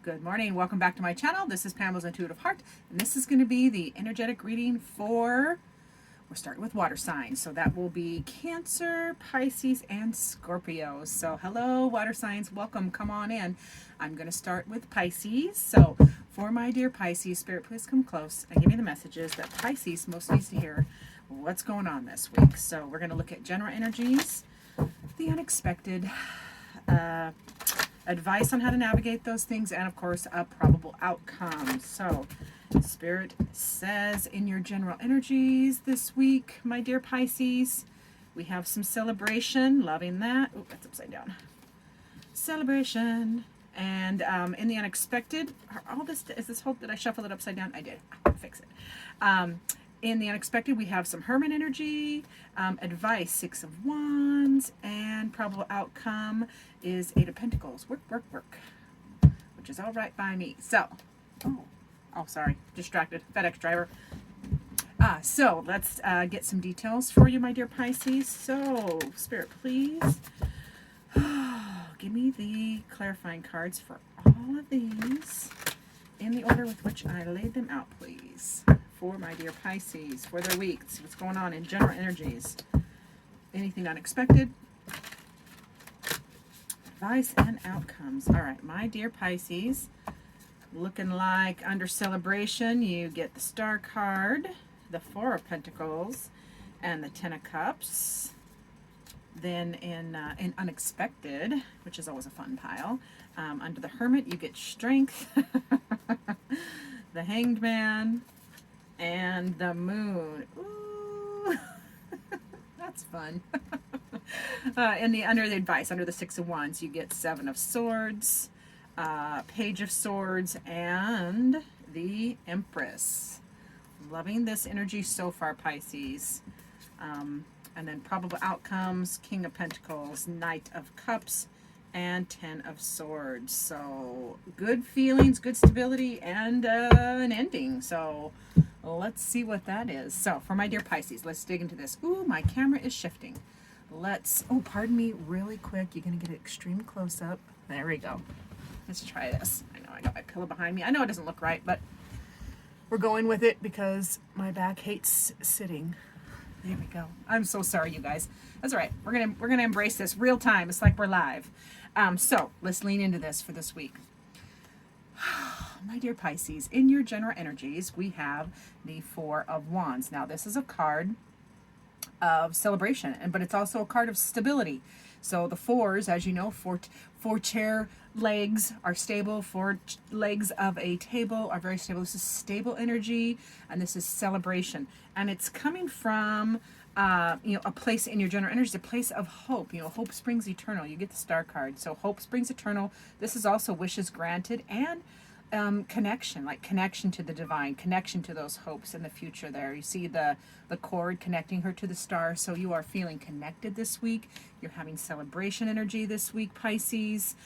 Good morning. Welcome back to my channel. This is Pamela's Intuitive Heart, and this is going to be the energetic reading for, we're starting with water signs. So that will be Cancer, Pisces, and Scorpio. So hello, water signs. Welcome. Come on in. I'm going to start with Pisces. So for my dear Pisces, Spirit, please come close and give me the messages that Pisces most needs to hear what's going on this week. So we're going to look at general energies, the unexpected, advice on how to navigate those things, and of course a probable outcome. So Spirit says in your general energies this week, my dear Pisces, we have some celebration, loving that. Oh, that's upside down. Celebration. And in the unexpected, all this is this whole, did I shuffle it upside down? I did. I'll fix it. In the unexpected, we have some Hermit energy, advice, 6 of Wands, and probable outcome is 8 of Pentacles. Work, work, work, which is all right by me. So, oh, sorry, distracted, FedEx driver. So let's get some details for you, my dear Pisces. So, Spirit, please give me the clarifying cards for all of these in the order with which I laid them out, please. For my dear Pisces, for their week. See what's going on in general energies. Anything unexpected. Advice and outcomes. All right, my dear Pisces, looking like under celebration, you get the Star card, the 4 of Pentacles, and the 10 of Cups. Then in unexpected, which is always a fun pile, under the Hermit, you get Strength, the Hanged Man, and the Moon. Ooh, that's fun. Under the advice, under the 6 of Wands, you get 7 of Swords, Page of Swords, and the Empress. Loving this energy so far, Pisces. And then probable outcomes, King of Pentacles, Knight of Cups, and 10 of Swords. So good feelings, good stability, and an ending. So let's see what that is. So for my dear Pisces, let's dig into this. Ooh, my camera is shifting. Oh, pardon me, really quick. You're going to get an extreme close-up. There we go. Let's try this. I know I got my pillow behind me. I know it doesn't look right, but we're going with it because my back hates sitting. There we go. I'm so sorry, you guys. That's all right. We're gonna embrace this real time. It's like we're live. So let's lean into this for this week. My dear Pisces, in your general energies, we have the 4 of Wands. Now, this is a card of celebration, but it's also a card of stability. So the 4s, as you know, four chair legs are stable. 4 legs of a table are very stable. This is stable energy, and this is celebration. And it's coming from, a place in your general energy, a place of hope. Hope springs eternal. You get the Star card. So hope springs eternal. This is also wishes granted and connection, like connection to the divine, connection to those hopes in the future there. You see the cord connecting her to the star, so you are feeling connected this week. You're having celebration energy this week, Pisces.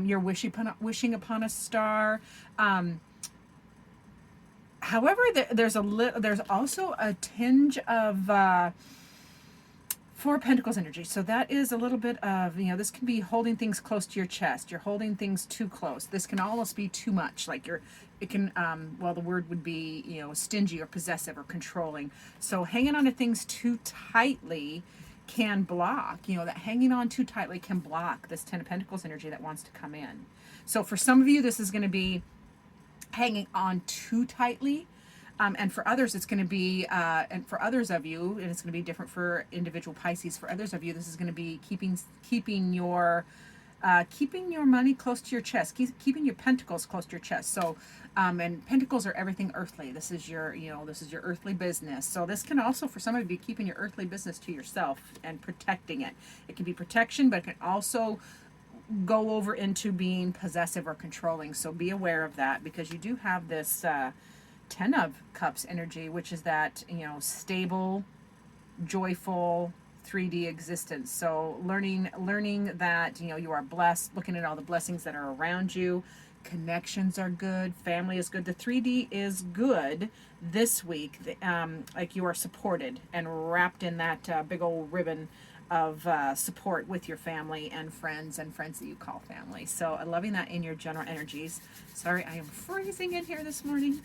You're wishing upon a star. However, there's also a tinge of 4 Pentacles energy. So that is a little bit of, this can be holding things close to your chest. You're holding things too close. This can almost be too much. Like it can, the word would be, stingy or possessive or controlling. So hanging on to things too tightly can block, that hanging on too tightly can block this 10 of Pentacles energy that wants to come in. So for some of you, this is going to be hanging on too tightly. And for others, it's going to be, and for others of you, and it's going to be different for individual Pisces. For others of you, this is going to be keeping your money close to your chest, keeping your pentacles close to your chest. So, and pentacles are everything earthly. This is your earthly business. So this can also, for some of you, be keeping your earthly business to yourself and protecting it. It can be protection, but it can also go over into being possessive or controlling. So be aware of that, because you do have this 10 of Cups energy, which is that, stable, joyful 3D existence. So learning that, you are blessed, looking at all the blessings that are around you. Connections are good. Family is good. The 3D is good this week. Like you are supported and wrapped in that big old ribbon support with your family and friends that you call family. So I'm loving that in your general energies. Sorry, I am freezing in here this morning.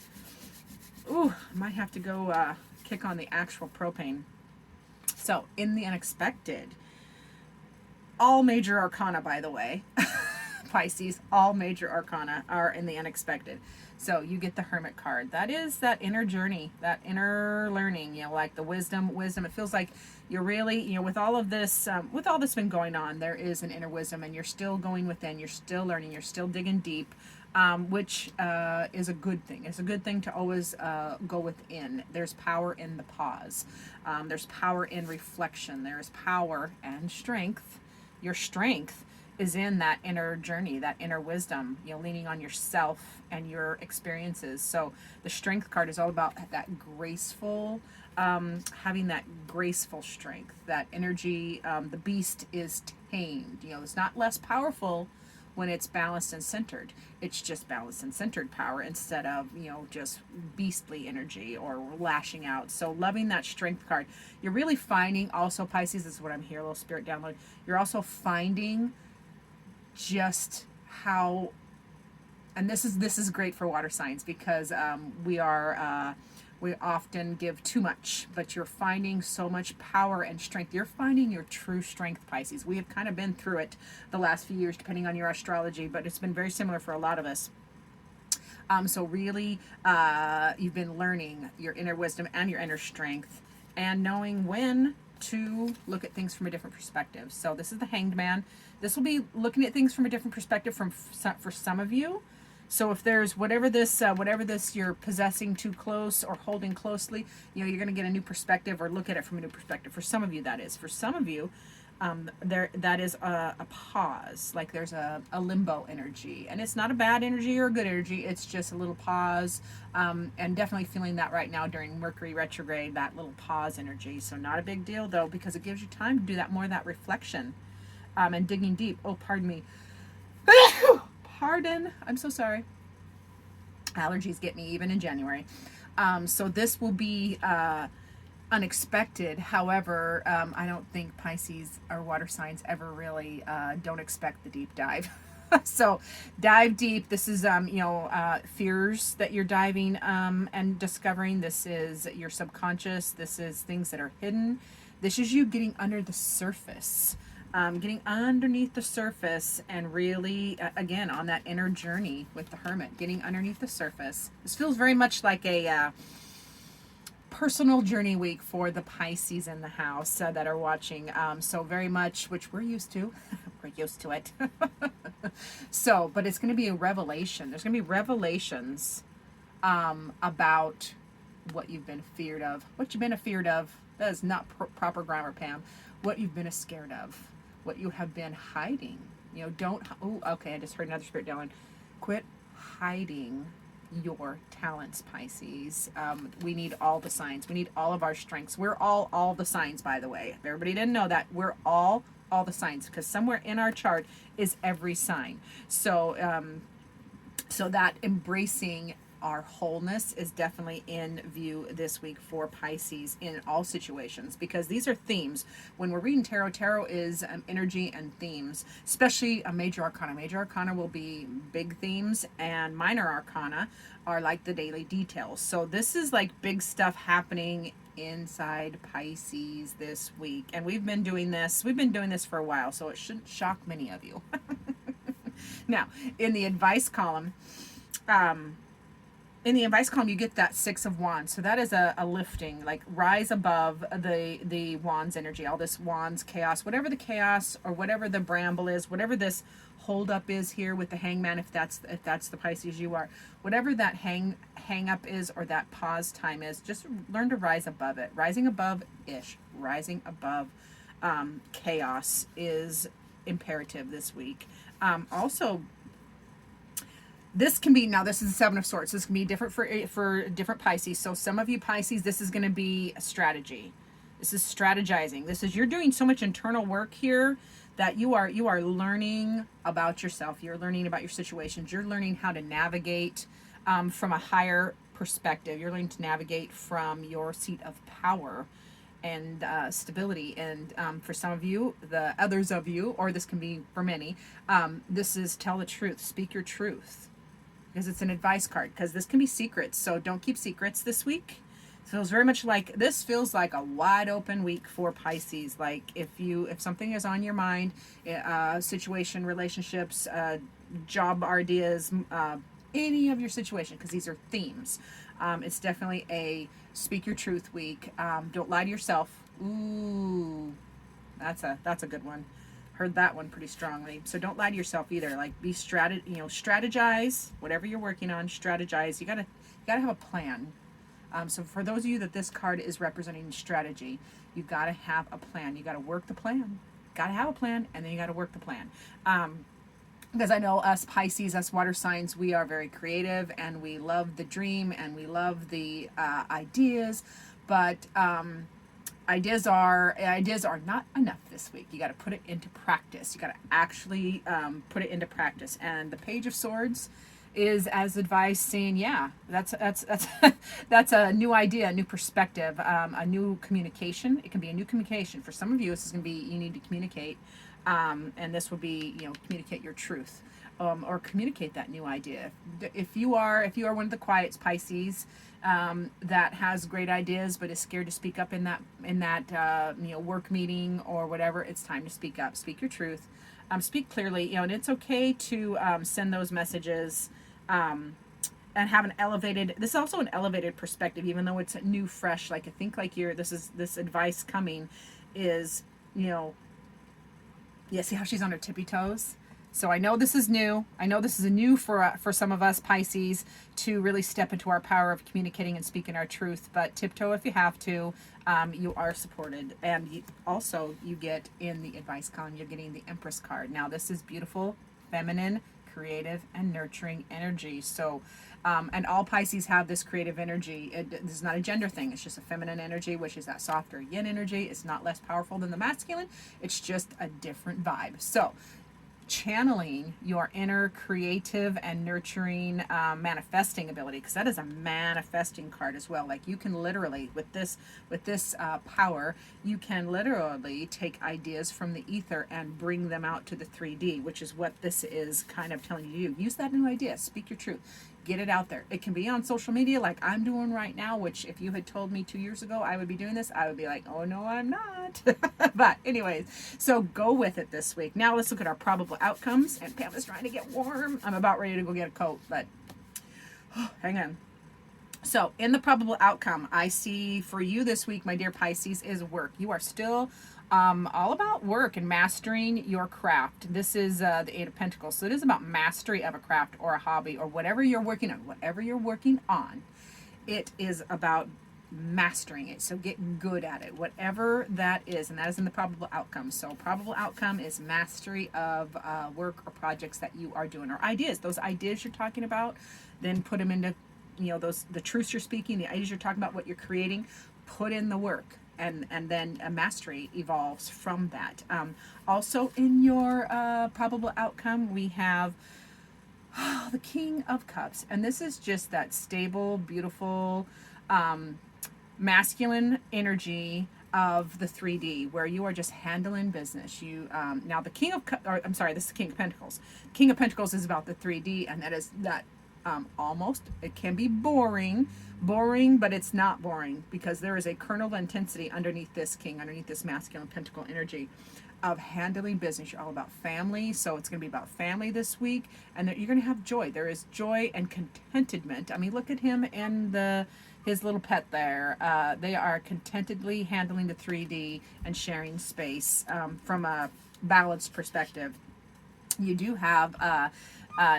Ooh, I might have to go kick on the actual propane. So in the unexpected, all major arcana, by the way, Pisces, all major arcana are in the unexpected. So you get the Hermit card. That is that inner journey, that inner learning, like the wisdom. It feels like you're really, with all of this, with all that's been going on, there is an inner wisdom, and you're still going within, you're still learning, you're still digging deep, which is a good thing. It's a good thing to always go within. There's power in the pause. There's power in reflection. There's power and strength. Your strength is in that inner journey, that inner wisdom, leaning on yourself and your experiences. So the strength card is all about that graceful, having that graceful strength, that energy. The beast is tamed. It's not less powerful when it's balanced and centered. It's just balanced and centered power instead of, just beastly energy or lashing out. So loving that strength card. You're really finding also, Pisces, this is what I'm here, a little spirit download. You're also finding just how, and this is great for water signs because we often give too much, but you're finding so much power and strength. You're finding your true strength, Pisces. We have kind of been through it the last few years, depending on your astrology, but it's been very similar for a lot of us. So really, you've been learning your inner wisdom and your inner strength and knowing when to look at things from a different perspective. So this is the Hanged Man. This will be looking at things from a different perspective for some of you. So if there's whatever this you're possessing too close or holding closely, you're going to get a new perspective or look at it from a new perspective. For some of you, that is. For some of you, that is a pause. Like there's a limbo energy, and it's not a bad energy or a good energy. It's just a little pause, and definitely feeling that right now during Mercury retrograde, that little pause energy. So not a big deal though, because it gives you time to do that more of that reflection, and digging deep. Oh, pardon me. Pardon. I'm so sorry. Allergies get me even in January. So this will be unexpected. However, I don't think Pisces or water signs ever really don't expect the deep dive. So dive deep. This is, fears that you're diving and discovering. This is your subconscious. This is things that are hidden. This is you getting under the surface. Getting underneath the surface and really, again, on that inner journey with the Hermit, getting underneath the surface. This feels very much like a personal journey week for the Pisces in the house that are watching. So very much, which we're used to. We're used to it. So, but it's going to be a revelation. There's going to be revelations about what you've been feared of. What you've been afeared of. That is not proper grammar, Pam. What you've been scared of. What you have been hiding. Okay, I just heard another spirit down. Quit hiding your talents, Pisces. We need all the signs. We need all of our strengths. We're all the signs, by the way. If everybody didn't know that, we're all the signs, because somewhere in our chart is every sign. So, so that embracing our wholeness is definitely in view this week for Pisces in all situations, because these are themes. When we're reading tarot, tarot is energy and themes, especially a major arcana. Major arcana will be big themes, and minor arcana are like the daily details. So this is like big stuff happening inside Pisces this week, and we've been doing this for a while, so it shouldn't shock many of you. Now, in the advice column, you get that Six of Wands. So that is a lifting, like rise above the Wands energy, all this Wands chaos, whatever the chaos or whatever the bramble is, whatever this hold up is here with the Hangman, if that's the Pisces you are, whatever that hang up is or that pause time is, just learn to rise above it. Rising above chaos is imperative this week. Also, this can be, now this is the Seven of Swords. This can be different for different Pisces. So some of you Pisces, this is going to be a strategy. This is strategizing. This is, you're doing so much internal work here that you are learning about yourself. You're learning about your situations. You're learning how to navigate from a higher perspective. You're learning to navigate from your seat of power stability. And for some of you, the others of you, or this can be for many, this is tell the truth, speak your truth, because it's an advice card, because this can be secrets. So don't keep secrets this week. It feels very much like this feels like a wide open week for Pisces. Like if something is on your mind, situation, relationships, job ideas, any of your situation, because these are themes. It's definitely a speak your truth week. Don't lie to yourself. Ooh, that's a good one. Heard that one pretty strongly. So don't lie to yourself either. Like be strategize whatever you're working on. Strategize. You gotta have a plan. So for those of you that this card is representing strategy, you gotta have a plan. You gotta work the plan. Gotta have a plan, and then you gotta work the plan. Because I know us Pisces, us water signs, we are very creative and we love the dream and we love the ideas, but ideas are not enough this week. You got to put it into practice. You got to actually put it into practice. And the Page of Swords is as advice saying, yeah, that's that's a new idea, a new perspective, a new communication. It can be a new communication. For some of you, this is going to be you need to communicate. And this would be, communicate your truth, or communicate that new idea. If you are one of the quiets, Pisces, that has great ideas but is scared to speak up in that work meeting or whatever, it's time to speak up. Speak your truth. Speak clearly. And it's okay to send those messages. And have an elevated. This is also an elevated perspective, even though it's new, fresh. Like I think, like this advice coming is, yeah, see how she's on her tippy toes? So I know this is new. I know this is a new for some of us Pisces to really step into our power of communicating and speaking our truth. But tiptoe if you have to. You are supported. And you get in the advice column, you're getting the Empress card. Now this is beautiful, feminine, creative, and nurturing energy. So, and all Pisces have this creative energy. This is not a gender thing. It's just a feminine energy, which is that softer yin energy. It's not less powerful than the masculine. It's just a different vibe. So, channeling your inner creative and nurturing manifesting ability, because that is a manifesting card as well. Like you can literally with this power, you can literally take ideas from the ether and bring them out to the 3D, which is what this is kind of telling you to do. Use that new idea, speak your truth, get it out there. It can be on social media like I'm doing right now, which if you had told me 2 years ago I would be doing this, I would be like, oh no, I'm not. But anyways, so go with it this week. Now let's look at our probable outcomes. And Pamela's trying to get warm. I'm about ready to go get a coat, but hang on. So in the probable outcome, I see for you this week, my dear Pisces, is work. You are still all about work and mastering your craft. This is the Eight of Pentacles. So it is about mastery of a craft or a hobby or whatever you're working on. Whatever you're working on, it is about mastering it. So get good at it, whatever that is. And that is in the probable outcome. So probable outcome is mastery of work or projects that you are doing, or ideas. Those ideas you're talking about, then put them into, the truths you're speaking, the ideas you're talking about, what you're creating, put in the work. And then a mastery evolves from that. Also in your probable outcome, we have the King of Cups. And this is just that stable, beautiful, masculine energy of the 3D, where you are just handling business. You now the King of this is the King of Pentacles. King of Pentacles is about the 3D, and that is that almost, it can be boring, but it's not boring, because there is a kernel of intensity underneath this king, underneath this masculine pentacle energy of handling business. You're all about family, so it's going to be about family this week, and that you're going to have joy. There is joy and contentment. I mean, look at him and his little pet there. They are contentedly handling the 3D and sharing space from a balanced perspective. You do have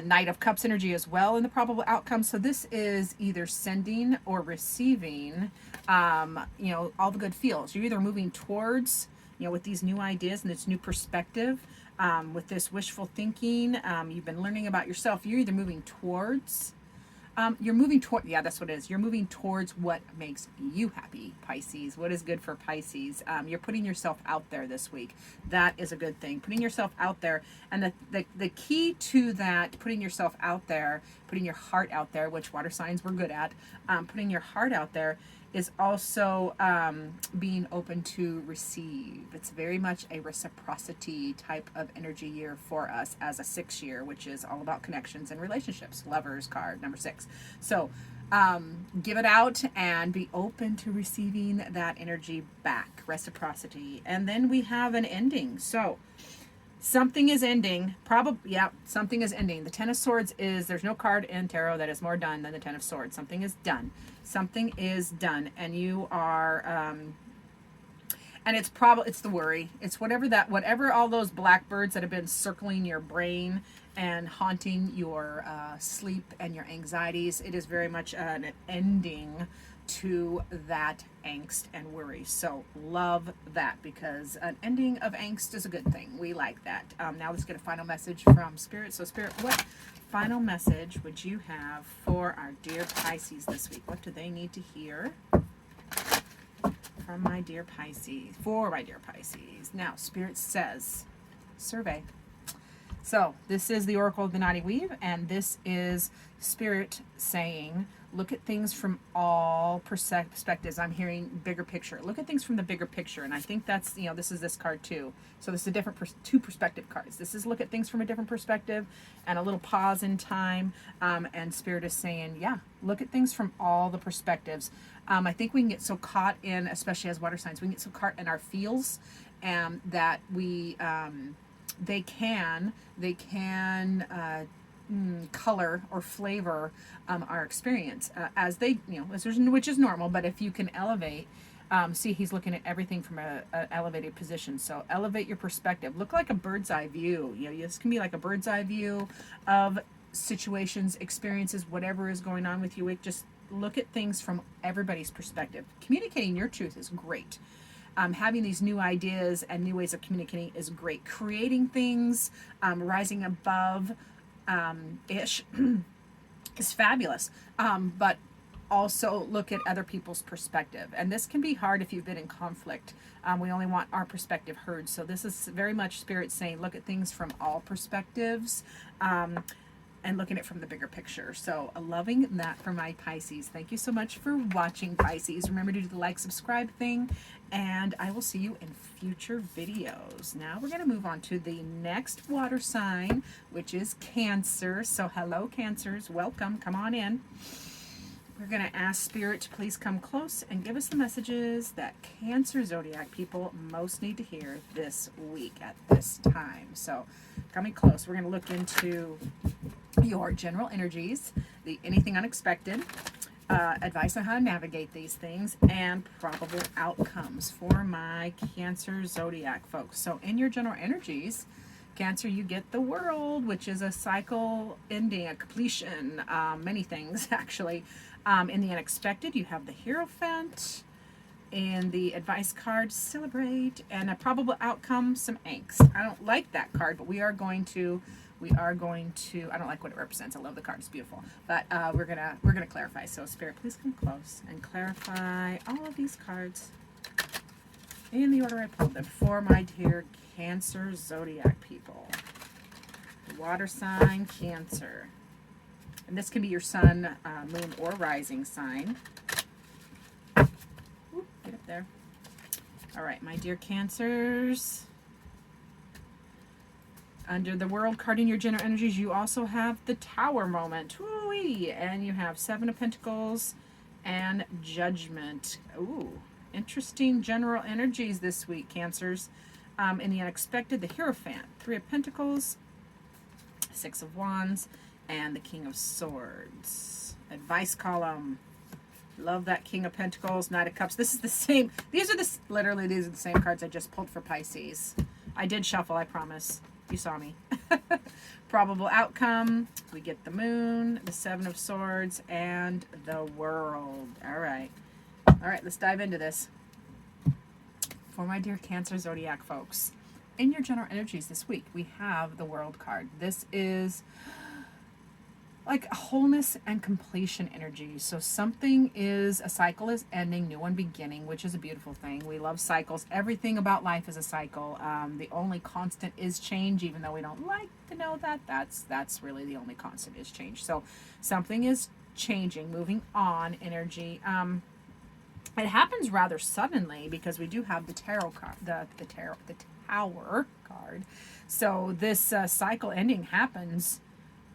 Knight of Cups energy as well in the probable outcome. So this is either sending or receiving, all the good feels. You're either moving towards, with these new ideas and this new perspective, with this wishful thinking, you've been learning about yourself. You're either moving towards You're moving toward, yeah, that's what it is. You're moving towards what makes you happy, Pisces. What is good for Pisces? You're putting yourself out there this week. That is a good thing. Putting yourself out there. And the key to that, putting yourself out there, putting your heart out there, which water signs we're good at, putting your heart out there is also being open to receive. It's very much a reciprocity type of energy year for us as a 6 year, which is all about connections and relationships. Lovers card, number 6. So give it out and be open to receiving that energy back, reciprocity. And then we have an ending. So something is ending. Probably, yeah, something is ending. The Ten of Swords is, there's no card in tarot that is more done than the Ten of Swords. Something is done. Something is done. And you are, and it's probably, it's the worry. It's whatever all those blackbirds that have been circling your brain and haunting your sleep and your anxieties. It is very much an ending to that angst and worry. So love that, because an ending of angst is a good thing. We like that. Now let's get a final message from Spirit. So Spirit, what final message would you have for our dear Pisces this week? What do they need to hear from my dear Pisces, for my dear Pisces? Now Spirit says, survey. So this is the Oracle of the Naughty Weave, and this is Spirit saying, look at things from all perspectives. I'm hearing bigger picture. Look at things from the bigger picture. And I think that's, this is this card too. So this is a different two perspective cards. This is look at things from a different perspective and a little pause in time. And Spirit is saying, yeah, look at things from all the perspectives. I think we can get so caught in, especially as water signs, we can get so caught in our feels that we, they can color or flavor our experience as they, which is normal. But if you can elevate, see, he's looking at everything from a elevated position. So elevate your perspective. Look like a bird's eye view. This can be like a bird's eye view of situations, experiences, whatever is going on with you. Just look at things from everybody's perspective. Communicating your truth is great. Having these new ideas and new ways of communicating is great. Creating things, rising above ish is fabulous. But also look at other people's perspective. And this can be hard if you've been in conflict. We only want our perspective heard. So this is very much Spirit saying, look at things from all perspectives. And looking at it from the bigger picture. So loving that for my Pisces. Thank you so much for watching, Pisces. Remember to do the like, subscribe thing, and I will see you in future videos. Now we're going to move on to the next water sign, which is Cancer. So hello, Cancers. Welcome. Come on in. We're going to ask Spirit to please come close and give us the messages that Cancer Zodiac people most need to hear this week at this time. So coming close, we're going to look into your general energies, the anything unexpected, advice on how to navigate these things, and probable outcomes for my Cancer Zodiac folks. So in your general energies, Cancer, you get the World, which is a cycle ending, a completion, many things actually. In the unexpected, you have the Hierophant. In the advice card, celebrate, and a probable outcome, some angst. I don't like that card, but we are going to, I don't like what it represents. I love the card, it's beautiful. But we're gonna clarify. So Spirit, please come close and clarify all of these cards in the order I pulled them for my dear Cancer Zodiac people. Water sign, Cancer. And this can be your sun, moon, or rising sign. Oop, get up there. All right, my dear Cancers. Under the World card in your general energies, you also have the Tower moment. Woo-wee. And you have 7 of Pentacles and Judgment. Ooh, interesting general energies this week, Cancers. In the unexpected, the Hierophant, 3 of Pentacles, 6 of Wands, and the King of Swords. Advice column. Love that King of Pentacles, Knight of Cups. This is the same. These are the same cards I just pulled for Pisces. I did shuffle, I promise. You saw me. Probable outcome. We get the Moon, the 7 of Swords, and the World. All right. All right, let's dive into this. For my dear Cancer Zodiac folks, in your general energies this week, we have the World card. This is, this is the same. These are the same cards I just pulled for Pisces. I did shuffle, I promise. You saw me. Probable outcome. We get the Moon, the 7 of Swords, and the World. All right. All right, let's dive into this. For my dear Cancer Zodiac folks, in your general energies this week, we have the World card. This is like wholeness and completion energy. So something is, a cycle is ending, new one beginning, which is a beautiful thing. We love cycles. Everything about life is a cycle. The only constant is change, even though we don't like to know that. That's really the only constant is change. So something is changing, moving on energy. It happens rather suddenly because we do have the tarot card, the tower card. So this cycle ending happens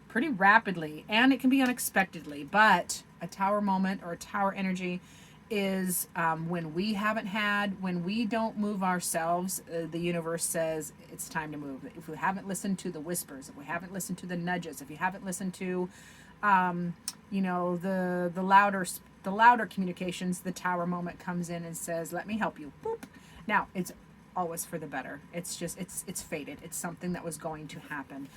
pretty rapidly, and it can be unexpectedly. But a tower moment or a tower energy is when when we don't move ourselves, the universe says it's time to move. If we haven't listened to the whispers, if we haven't listened to the nudges, if you haven't listened to the louder communications, the tower moment comes in and says, let me help you. Boop. Now it's always for the better. It's just it's fated. It's something that was going to happen.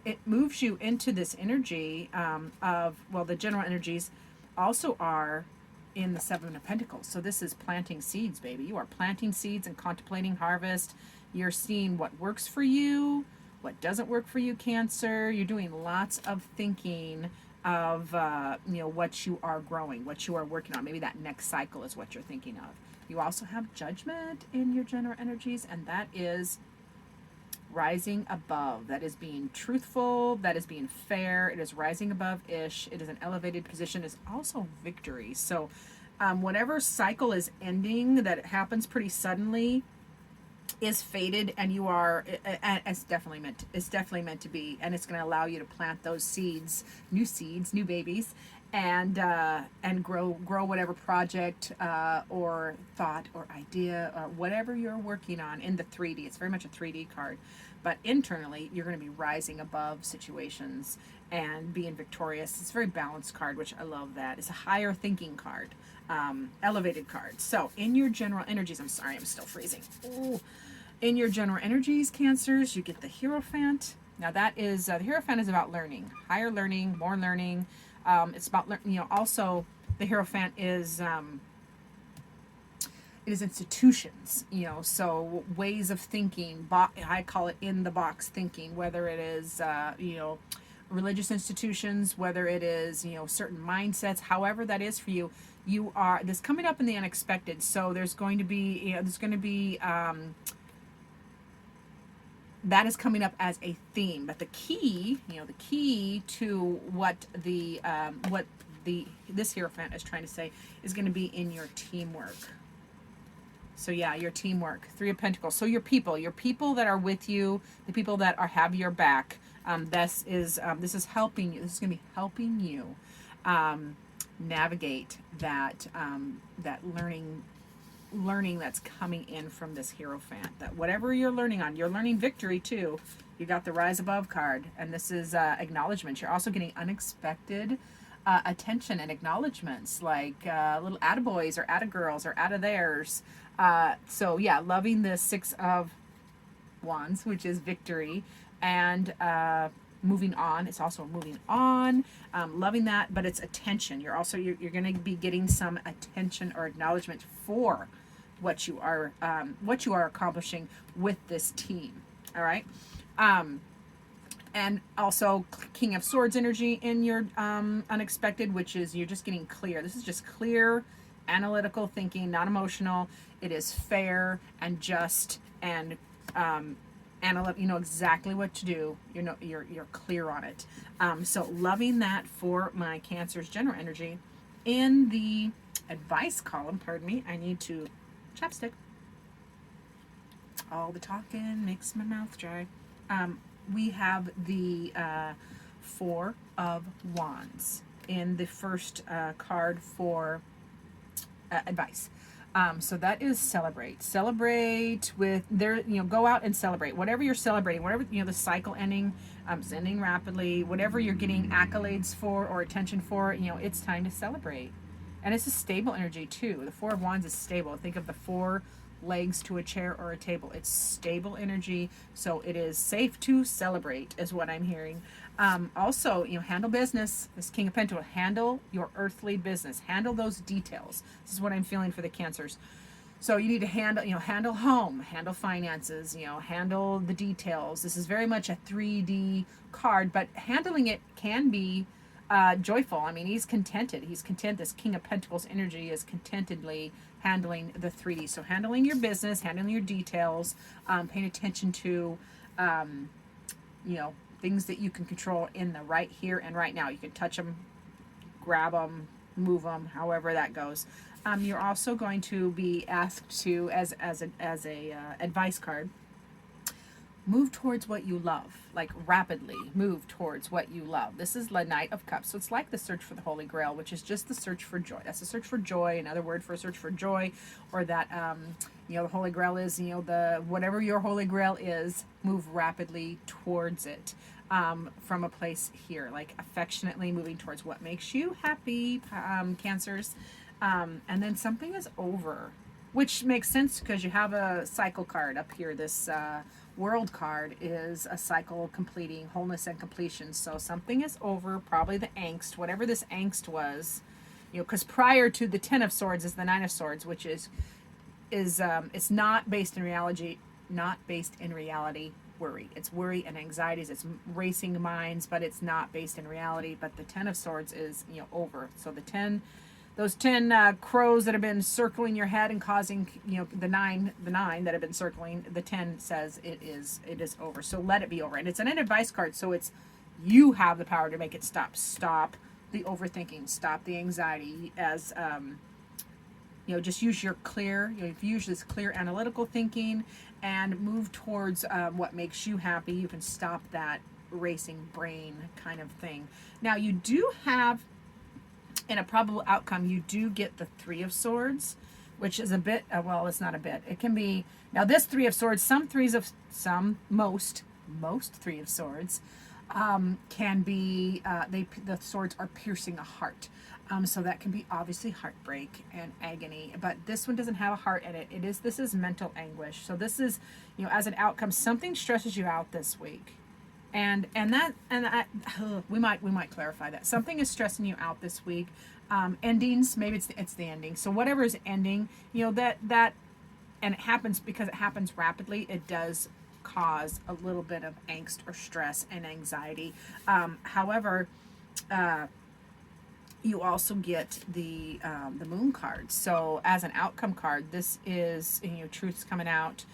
It moves you into this energy of, well, the general energies also are in the Seven of Pentacles. So this is planting seeds, baby. You are planting seeds and contemplating harvest. You're seeing what works for you, what doesn't work for you, Cancer. You're doing lots of thinking of what you are growing, what you are working on. Maybe that next cycle is what you're thinking of. You also have Judgment in your general energies, and that is rising above. That is being truthful. That is being fair. It is rising above ish. It is an elevated position. It's also victory. So whatever cycle is ending, that happens pretty suddenly, is fated, and you are, it's definitely meant to be, and it's going to allow you to plant those seeds, new babies, and grow whatever project or thought or idea or whatever you're working on in the 3D. It's very much a 3D card, but internally you're going to be rising above situations and being victorious. It's a very balanced card, which I love. That it's a higher thinking card, elevated card. So in your general energies, I'm sorry, I'm still freezing. Ooh. In your general energies, Cancers, you get the Hierophant. Now that is, the Hierophant is about learning, higher learning, more learning. It's about, also the Hierophant is, it is institutions, so ways of thinking, I call it in the box thinking, whether it is, religious institutions, whether it is, certain mindsets, however that is for you, you are, this coming up in the unexpected. So there's going to be, that is coming up as a theme, but the key to what this Hierophant is trying to say is going to be in your teamwork. So yeah, your teamwork. 3 of Pentacles. So your people that are with you, the people that have your back. This is helping you. This is going to be helping you navigate that learning that's coming in from this Hierophant. That whatever you're learning on, you're learning victory too. You got the Rise Above card, and this is acknowledgement. You're also getting unexpected attention and acknowledgments, like little attaboys or attagirls or attatheirs. So yeah, loving the 6 of Wands, which is victory, and moving on. It's also moving on, loving that, but it's attention. You're going to be getting some attention or acknowledgement for what you are accomplishing with this team. All right. And also King of Swords energy in your unexpected, which is you're just getting clear. This is just clear, analytical thinking, not emotional. It is fair and just and analytic. You know exactly what to do. You're clear on it. So loving that for my Cancer's general energy. In the advice column, pardon me, I need to chapstick. All the talking makes my mouth dry. We have the 4 of Wands in the first card for advice. So that is celebrate. Celebrate with go out and celebrate. Whatever you're celebrating, whatever, the cycle ending, it's ending rapidly, whatever you're getting accolades for or attention for, it's time to celebrate. And it's a stable energy too. The 4 of Wands is stable. Think of the 4 legs to a chair or a table. It's stable energy, so it is safe to celebrate is what I'm hearing. Also, handle business. This King of Pentacles, handle your earthly business. Handle those details. This is what I'm feeling for the Cancers. So you need to handle home, handle finances, handle the details. This is very much a 3D card, but handling it can be joyful. I mean, he's contented. He's content. This King of Pentacles energy is contentedly handling the 3D. So handling your business, handling your details, paying attention to, you know, things that you can control in the right here and right now. You can touch them, grab them, move them, however that goes. You're also going to be asked to, as a advice card, move towards what you love, like rapidly move towards what you love. This is the Knight of Cups. So it's like the search for the Holy Grail, which is just the search for joy. That's the search for joy, another word for a search for joy, or that, you know, the Holy Grail is, you know, the, whatever your Holy Grail is, move rapidly towards it. From a place here, like affectionately moving towards what makes you happy, Cancers. And then something is over, which makes sense because you have a cycle card up here. This world card is a cycle completing, wholeness and completion. So something is over, probably the angst, whatever this angst was, you know, because prior to the 10 of Swords is the 9 of Swords, which is it's not based in reality, worry. It's worry and anxieties. It's racing minds, but it's not based in reality. But the 10 of Swords is, you know, over. So the 10, those 10 crows that have been circling your head and causing, you know, the nine that have been circling, the 10 says it is over. So let it be over. And it's an advice card. So it's, you have the power to make it stop. Stop the overthinking. Stop the anxiety. As, you know, just use your clear, you know, if you use this clear analytical thinking and move towards what makes you happy, you can stop that racing brain kind of thing. Now, you do have, in a probable outcome, you do get the 3 of Swords, which is a bit, well, it's not a bit. It can be, now this 3 of Swords, most 3 of Swords can be, the swords are piercing a heart. So that can be obviously heartbreak and agony, but this one doesn't have a heart in it. This is mental anguish. So this is, you know, as an outcome, something stresses you out this week. We might clarify that. Something is stressing you out this week. Endings, maybe it's the ending. So whatever is ending, you know, that, and it happens because it happens rapidly. It does cause a little bit of angst or stress and anxiety. However, you also get the Moon card. So as an outcome card, this is, you know, truth's coming out.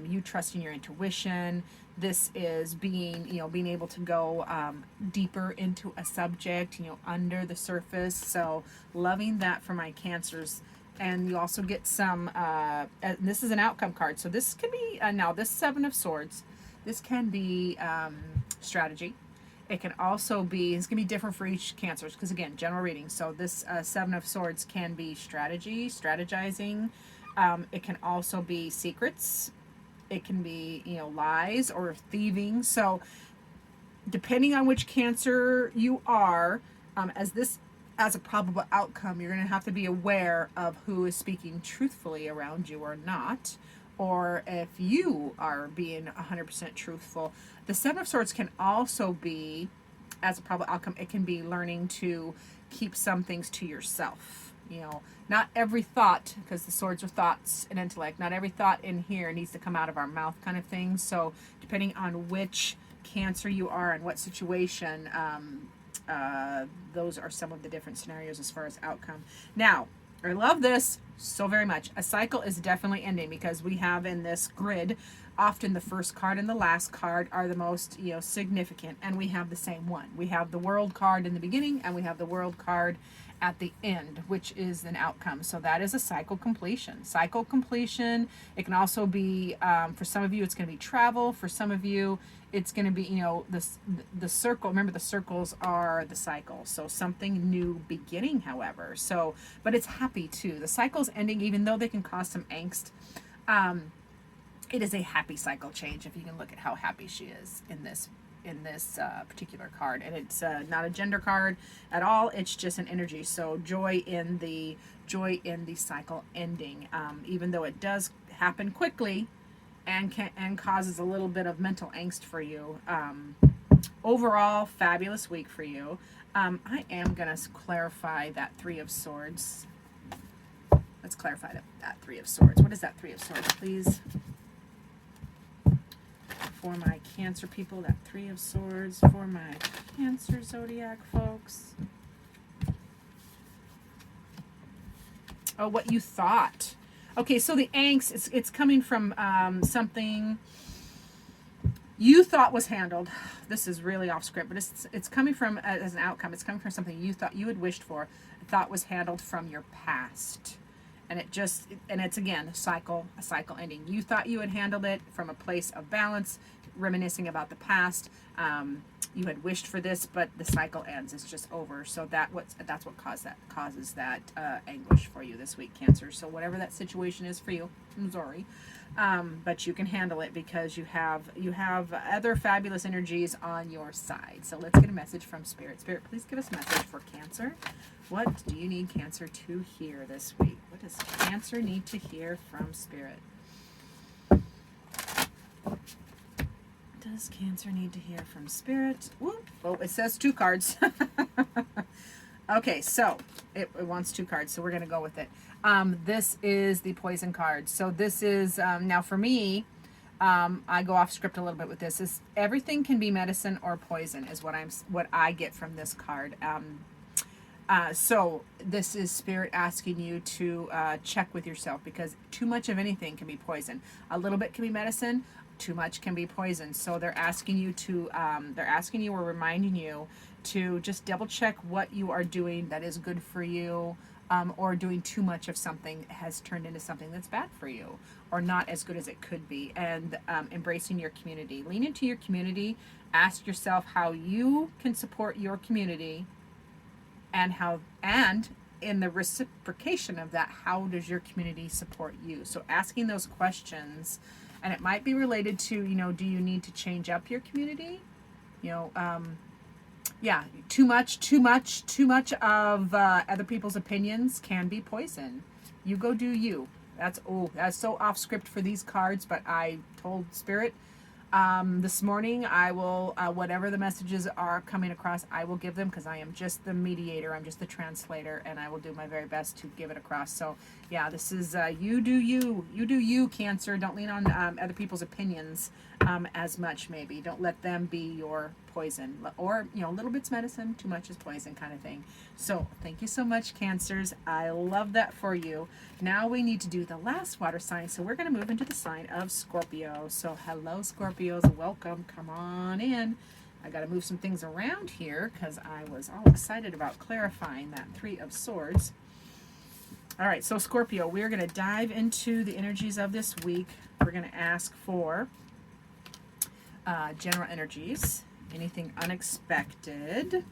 You trusting your intuition. This is being able to go deeper into a subject, you know, under the surface. So loving that for my Cancers. And you also get some, this is an outcome card. So this can be, now this 7 of Swords, this can be strategy. It can also be, it's going to be different for each Cancers, because again, general reading. So this 7 of Swords can be strategy, strategizing. It can also be secrets. It can be, you know, lies or thieving. So depending on which Cancer you are, as a probable outcome, you're going to have to be aware of who is speaking truthfully around you or not, or if you are being 100% truthful. The 7 of Swords can also be, as a probable outcome, it can be learning to keep some things to yourself. You know, not every thought, because the swords are thoughts and intellect, not every thought in here needs to come out of our mouth kind of thing. So depending on which Cancer you are and what situation, those are some of the different scenarios as far as outcome. Now, I love this so very much. A cycle is definitely ending, because we have in this grid, often the first card and the last card are the most, you know, significant, and we have the same one. We have the World card in the beginning, and we have the World card at the end, which is an outcome. So that is a cycle completion. Cycle completion. It can also be, for some of you, it's going to be travel. For some of you, it's going to be, you know, the circle. Remember, the circles are the cycle. So something new beginning, however. So, but it's happy too. The cycle's ending, even though they can cause some angst. It is a happy cycle change, if you can look at how happy she is in this particular card. And it's not a gender card at all. It's just an energy. So joy in the cycle ending, even though it does happen quickly and causes a little bit of mental angst for you. Overall, fabulous week for you. I am going to clarify that 3 of Swords. Let's clarify that 3 of Swords. What is that 3 of Swords, please? for my Cancer people, that Three of Swords for my Cancer zodiac folks. Oh, what you thought. Okay, so the angst, it's coming from something you thought was handled. This is really off script, but it's coming from, as an outcome, it's coming from something you thought you had wished for, thought was handled from your past. And it's again, a cycle ending. You thought you had handled it from a place of balance, reminiscing about the past. You had wished for this, but the cycle ends. It's just over. So that's what causes that anguish for you this week, Cancer. So whatever that situation is for you, I'm sorry, but you can handle it because you have other fabulous energies on your side. So let's get a message from Spirit. Spirit, please give us a message for Cancer. What do you need Cancer to hear this week? What does Cancer need to hear from Spirit? Does Cancer need to hear from Spirit? Whoop. Oh, it says 2 cards. Okay, so it wants 2 cards, so we're going to go with it. This is the Poison card. So this is, now for me, I go off script a little bit with this. Is everything can be medicine or poison is what I get from this card. So this is Spirit asking you to check with yourself, because too much of anything can be poison. A little bit can be medicine. Too much can be poison. So they're asking you or reminding you to just double check what you are doing that is good for you, or doing too much of something has turned into something that's bad for you or not as good as it could be. And embracing your community. Lean into your community. Ask yourself how you can support your community, and in the reciprocation of that, how does your community support you? So asking those questions. And it might be related to, do you need to change up your community? Yeah, too much of other people's opinions can be poison. You go do you. That's so off script for these cards, but I told Spirit this morning I will, whatever the messages are coming across, I will give them, because I am just the mediator, I'm just the translator, and I will do my very best to give it across. So yeah, this is you do you, Cancer. Don't lean on other people's opinions as much. Maybe don't let them be your poison, or a little bit's medicine, too much is poison, kind of thing. So thank you so much, Cancers. I love that for you. Now we need to do the last water sign, so we're going to move into the sign of Scorpio. So hello, Scorpios, welcome. Come on in. I got to move some things around here because I was all excited about clarifying that 3 of Swords. All right, so Scorpio, we're going to dive into the energies of this week. We're going to ask for general energies, anything unexpected,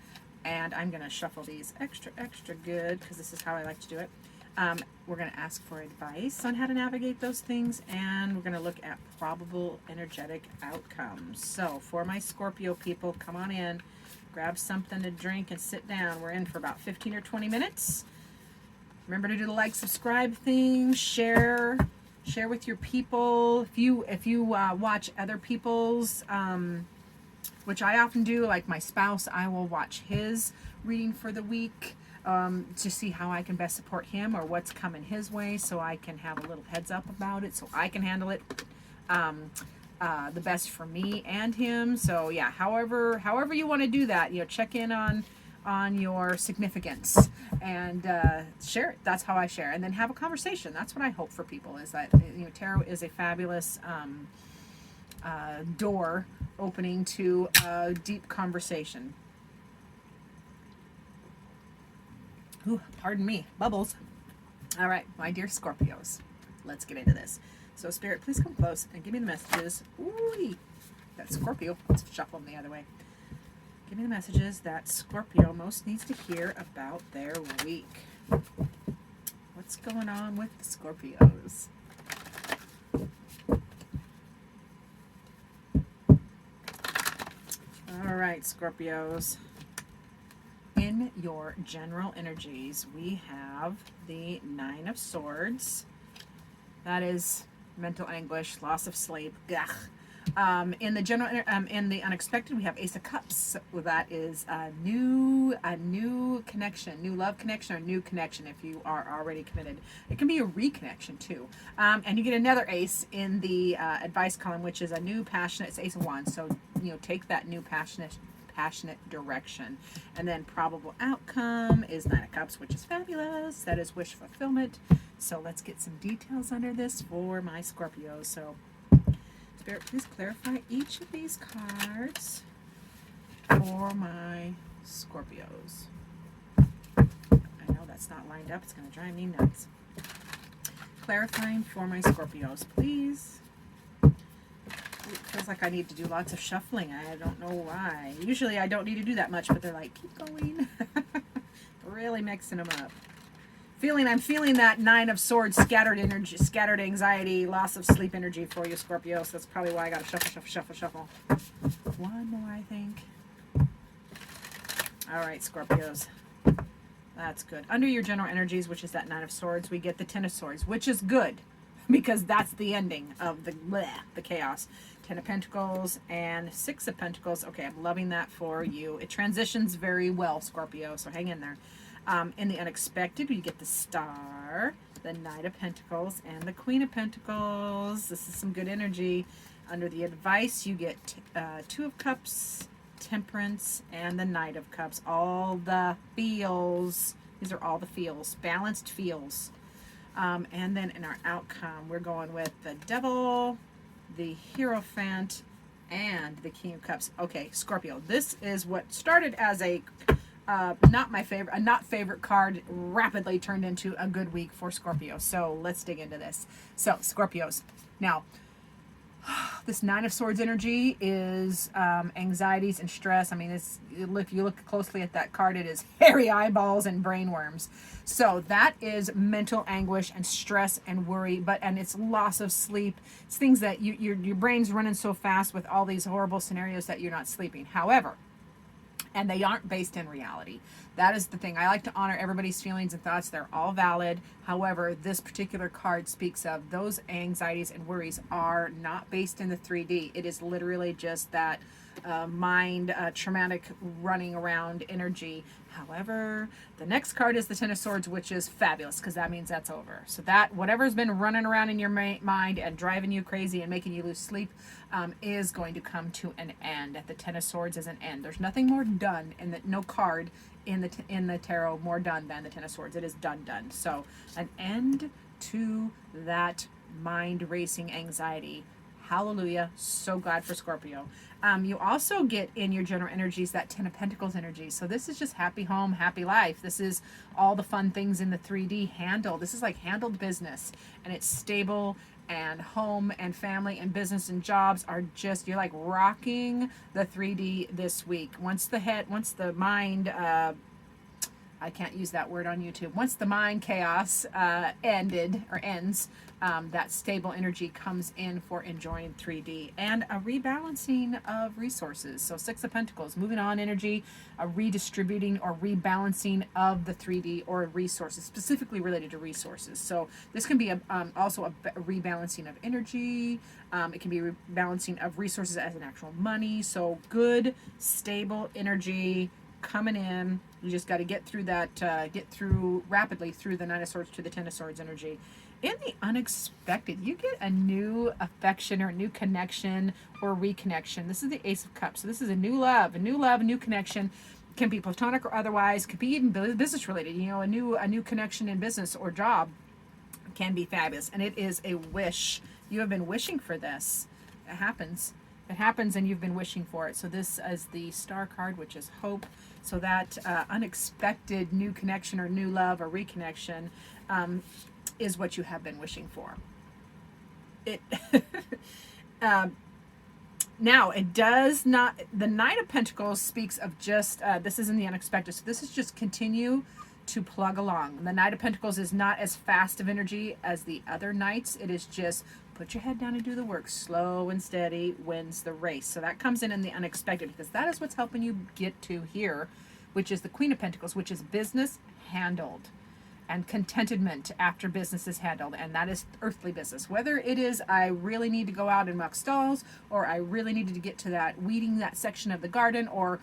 and I'm going to shuffle these extra good because this is how I like to do it. We're going to ask for advice on how to navigate those things, and we're going to look at probable energetic outcomes. So for my Scorpio people, come on in, grab something to drink and sit down. We're in for about 15 or 20 minutes. Remember to do the like, subscribe thing, share with your people. If you watch other people's, which I often do, like my spouse, I will watch his reading for the week to see how I can best support him or what's coming his way, so I can have a little heads up about it, so I can handle it the best for me and him. So yeah, however you want to do that, check in on your significance and share it. That's how I share, and then have a conversation. That's what I hope for people, is that tarot is a fabulous door opening to a deep conversation. Ooh, pardon me, bubbles. All right, my dear Scorpios, let's get into this. So Spirit, please come close and give me the messages. Ooh, that Scorpio, let's shuffle them the other way. Give me the messages that Scorpio most needs to hear about their week. What's going on with the Scorpios? All right, Scorpios. In your general energies, we have the 9 of Swords. That is mental anguish, loss of sleep. Ugh. In the general, in the unexpected, we have Ace of Cups. Well, that is a new connection, new love connection, or new connection if you are already committed. It can be a reconnection too. And you get another ace in the advice column, which is a new passionate. It's Ace of Wands. So take that new passionate direction. And then probable outcome is Nine of Cups, which is fabulous. That is wish fulfillment. So let's get some details under this for my Scorpio. So Spirit, please clarify each of these cards for my Scorpios. I know that's not lined up. It's going to drive me nuts. Clarifying for my Scorpios, please. It feels like I need to do lots of shuffling. I don't know why. Usually I don't need to do that much, but they're like, keep going. Really mixing them up. I'm feeling that Nine of Swords, scattered energy, scattered anxiety, loss of sleep energy for you, Scorpio. So that's probably why I got to shuffle. One more, I think. All right, Scorpios. That's good. Under your general energies, which is that Nine of Swords, we get the Ten of Swords, which is good because that's the ending of the chaos. Ten of Pentacles and Six of Pentacles. Okay, I'm loving that for you. It transitions very well, Scorpio, so hang in there. In the unexpected, you get the Star, the Knight of Pentacles, and the Queen of Pentacles. This is some good energy. Under the advice, you get Two of Cups, Temperance, and the Knight of Cups. All the feels. These are all the feels. Balanced feels. And then in our outcome, we're going with the Devil, the Hierophant, and the King of Cups. Okay, Scorpio, this is what started as a not favorite card, rapidly turned into a good week for Scorpio. So let's dig into this. So Scorpios, now this Nine of Swords energy is anxieties and stress. I mean, if you look closely at that card, it is hairy eyeballs and brainworms. So that is mental anguish and stress and worry, and it's loss of sleep. It's things that your brain's running so fast with all these horrible scenarios that you're not sleeping. However, and they aren't based in reality. That is the thing. I like to honor everybody's feelings and thoughts. They're all valid. However, this particular card speaks of those anxieties and worries are not based in the 3D. It is literally just that mind, traumatic running around energy. However, the next card is the Ten of Swords, which is fabulous because that means that's over. So that whatever's been running around in your mind and driving you crazy and making you lose sleep is going to come to an end. The Ten of Swords is an end. There's nothing more done, and no card in the tarot more done than the Ten of Swords. It is done. So an end to that mind racing anxiety. Hallelujah. So glad for Scorpio. You also get in your general energies that Ten of Pentacles energy. So this is just happy home, happy life. This is all the fun things in the 3D handle. This is like handled business, and it's stable, and home and family and business and jobs are just, you're like rocking the 3D this week. Once the mind, I can't use that word on YouTube. Once the mind chaos ends, that stable energy comes in for enjoying 3D and a rebalancing of resources. So Six of Pentacles, moving on energy, a redistributing or rebalancing of the 3D or resources, specifically related to resources. So this can be also a rebalancing of energy. It can be rebalancing of resources as an actual money. So good, stable energy coming in. You just got to get through that, rapidly through the Nine of Swords to the Ten of Swords energy. In the unexpected, you get a new affection or a new connection or reconnection. This is the Ace of Cups. So this is a new love, a new connection. Can be platonic or otherwise. Could be even business related. A new connection in business or job can be fabulous. And it is a wish. You have been wishing for this. It happens. It happens, and you've been wishing for it. So this is the Star card, which is hope. So that unexpected new connection or new love or reconnection is what you have been wishing for. It now it does not. The Knight of Pentacles speaks of just this is in the unexpected. So this is just continue to plug along. The Knight of Pentacles is not as fast of energy as the other knights. It is just put your head down and do the work. Slow and steady wins the race. So that comes in the unexpected because that is what's helping you get to here, which is the Queen of Pentacles, which is business handled. and contentment after business is handled, and that is earthly business. Whether it is I really need to go out and muck stalls, or I really needed to get to that weeding that section of the garden, or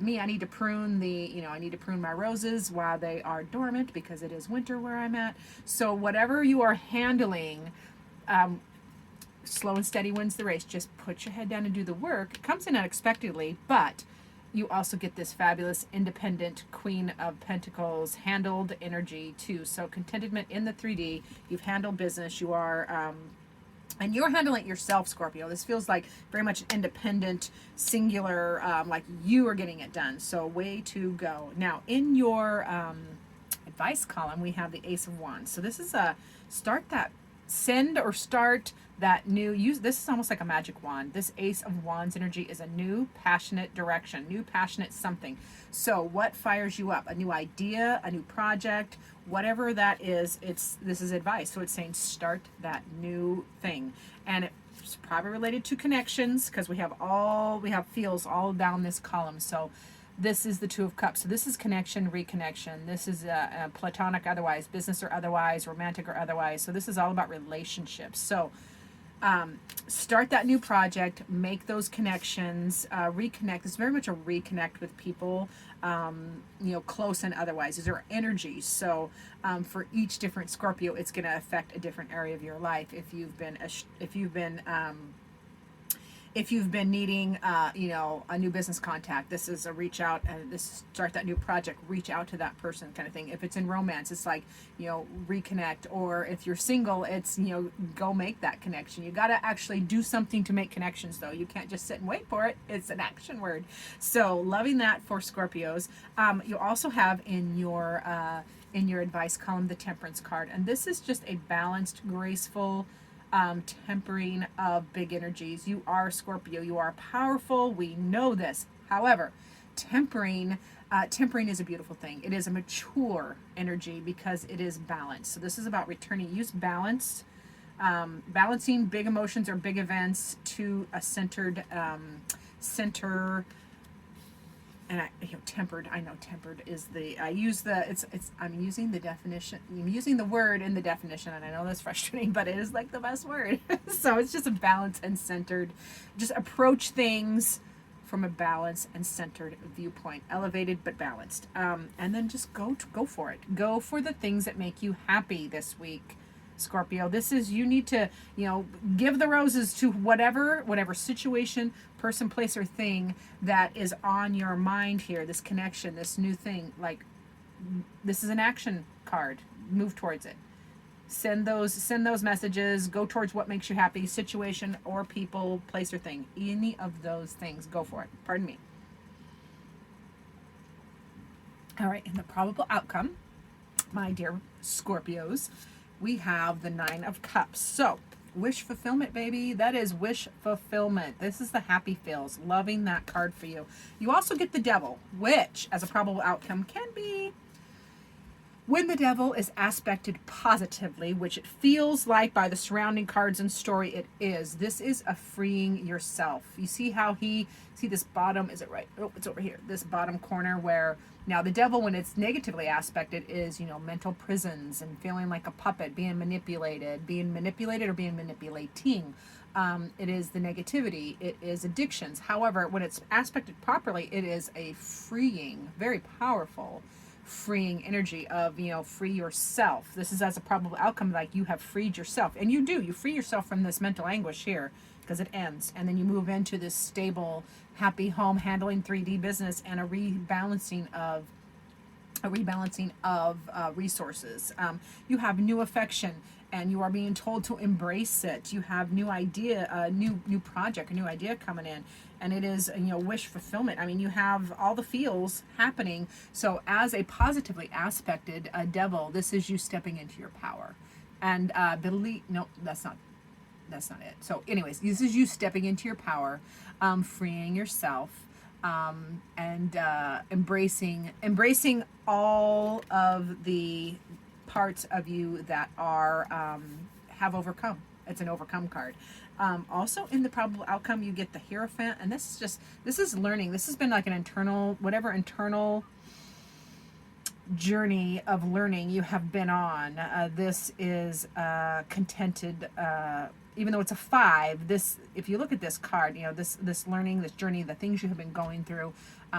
me, I need to prune I need to prune my roses while they are dormant because it is winter where I'm at. So whatever you are handling, slow and steady wins the race. Just put your head down and do the work. It comes in unexpectedly, but you also get this fabulous independent Queen of Pentacles handled energy too. So contentment in the 3D. You've handled business. You are, and you're handling it yourself, Scorpio. This feels like very much independent, singular, like you are getting it done. So way to go. Now in your advice column, we have the Ace of Wands. So this is send or start that this is almost like a magic wand. This Ace of Wands energy is a new passionate direction, new passionate something. So what fires you up? A new idea, a new project, whatever that is. This is advice. So it's saying start that new thing. And it's probably related to connections, because we have feels all down this column. So this is the Two of Cups. So this is connection, reconnection. This is a platonic otherwise, business or otherwise, romantic or otherwise. So this is all about relationships. So start that new project, make those connections, reconnect. It's very much a reconnect with people, close and otherwise. These are energies. So for each different Scorpio, it's going to affect a different area of your life. If you've been needing, a new business contact, this is a reach out, and this start that new project, reach out to that person kind of thing. If it's in romance, it's like, reconnect. Or if you're single, it's, go make that connection. You got to actually do something to make connections, though. You can't just sit and wait for it. It's an action word. So loving that for Scorpios. You also have in your advice column, the Temperance card. And this is just a balanced, graceful, tempering of big energies. You are Scorpio. You are powerful. We know this. However, tempering is a beautiful thing. It is a mature energy because it is balanced. So this is about returning. Use balance, balancing big emotions or big events to a centered center. And tempered. I know tempered is I'm using the definition. I'm using the word in the definition, and I know that's frustrating, but it is like the best word. So it's just a balanced and centered. Just approach things from a balanced and centered viewpoint, elevated but balanced. And then just go for it. Go for the things that make you happy this week, Scorpio. This is, you need to, give the roses to whatever situation, person, place, or thing that is on your mind here. This connection, this new thing, like this is an action card. Move towards it. Send those messages. Go towards what makes you happy, situation or people, place, or thing. Any of those things, go for it. Pardon me. All right, in the probable outcome, my dear Scorpios, we have the Nine of Cups. So, wish fulfillment, baby. That is wish fulfillment. This is the happy feels. Loving that card for you. You also get the Devil, which, as a probable outcome, can be when the Devil is aspected positively, which it feels like by the surrounding cards and story it is. This is a freeing yourself. You see how see this bottom, is it right? Oh, it's over here. This bottom corner where, now the Devil, when it's negatively aspected, is, mental prisons and feeling like a puppet, being manipulated or being manipulating. It is the negativity. It is addictions. However, when it's aspected properly, it is a freeing, very powerful, freeing energy of, free yourself. This is as a probable outcome, like you have freed yourself. And you free yourself from this mental anguish here, because it ends. And then you move into this stable, happy home, handling 3D business, and a rebalancing of resources. You have new affection, and you are being told to embrace it. You have new idea, a new project, a new idea coming in, and it is, wish fulfillment. I mean, you have all the feels happening. So as a positively aspected Devil, this is you stepping into your power. And that's not it. So anyways, this is you stepping into your power, freeing yourself, and embracing all of the parts of you that are have overcome. It's an overcome card. Also in the probable outcome, you get the Hierophant, and this is learning. This has been like an internal journey of learning you have been on. This is contented, even though it's a 5, this, if you look at this card, you know, this learning, this journey, the things you have been going through,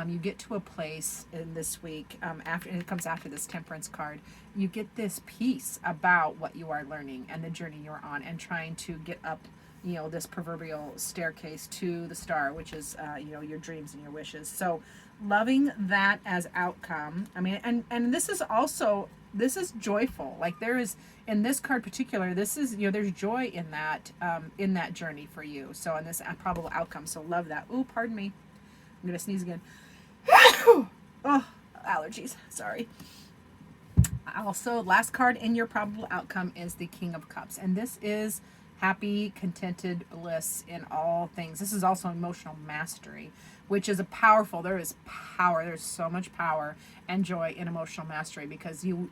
you get to a place in this week, after, and it comes after this Temperance card, you get this peace about what you are learning and the journey you're on, and trying to get up, you know, this proverbial staircase to the star, which is, you know, your dreams and your wishes. So loving that as outcome. I mean, and this is also, this is joyful. Like, there is, in this card particular, this is, you know, there's joy in that journey for you. So in this probable outcome. So love that. Ooh, pardon me. I'm going to sneeze again. Oh, allergies. Sorry. Also, last card in your probable outcome is the King of Cups. And this is happy, contented bliss in all things. This is also emotional mastery, which is a powerful, there is power, there's so much power and joy in emotional mastery, because you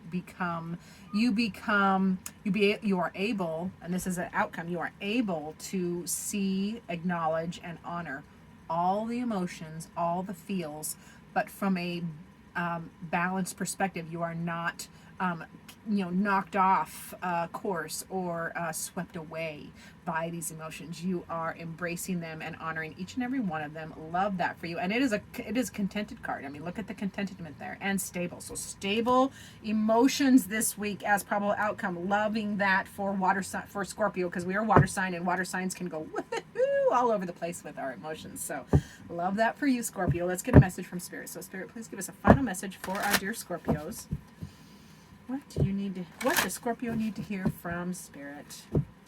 are able, and this is an outcome, you are able to see, acknowledge, and honor all the emotions, all the feels, but from a balanced perspective. You are not you know, knocked off course or swept away by these emotions. You are embracing them and honoring each and every one of them. Love that for you. And it is a contented card. I mean, look at the contentment there, and stable. So stable emotions this week as probable outcome. Loving that for water sign, for Scorpio, because we are water sign, and water signs can go woohoo all over the place with our emotions. So love that for you, Scorpio. Let's get a message from Spirit. So Spirit, please give us a final message for our dear Scorpios. What does Scorpio need to hear from Spirit?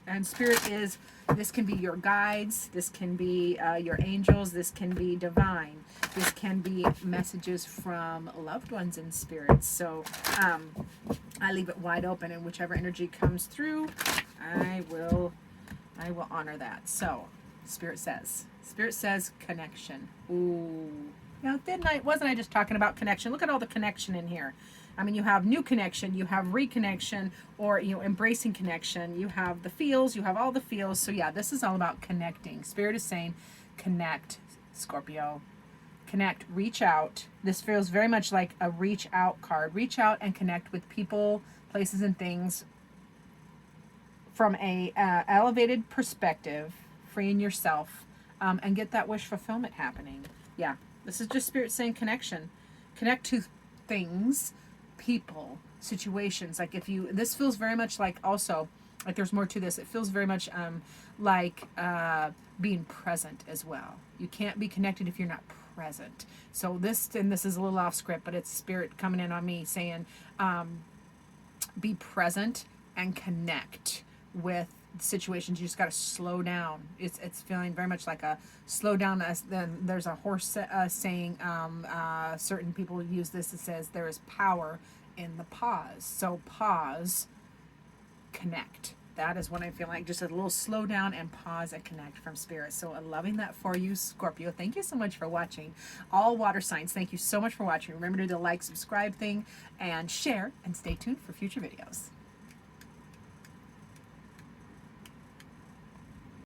And Spirit is, this can be your guides, this can be your angels, this can be divine, this can be messages from loved ones in Spirit. So I leave it wide open, and whichever energy comes through, I will honor that. So Spirit says connection. Ooh. Now, wasn't I just talking about connection? Look at all the connection in here. I mean, you have new connection, you have reconnection, or, you know, embracing connection. You have the feels, you have all the feels. So yeah, this is all about connecting. Spirit is saying, connect, Scorpio. Connect, reach out. This feels very much like a reach out card. Reach out and connect with people, places, and things from a elevated perspective, freeing yourself, and get that wish fulfillment happening. Yeah, this is just Spirit saying connection. Connect to things, people, situations. Like, if you, this feels very much like, also, like, there's more to this. It feels very much like being present as well. You can't be connected if you're not present. So this, and this is a little off script, but it's Spirit coming in on me saying, be present and connect with situations. You just got to slow down. It's feeling very much like a slow down. As then there's a horse saying, certain people use this. It says there is power in the pause. So pause, connect. That is what I feel like. Just a little slow down and pause and connect from Spirit. So I'm loving that for you, Scorpio. Thank you so much for watching. All water signs, thank you so much for watching. Remember to do the like, subscribe thing, and share, and stay tuned for future videos.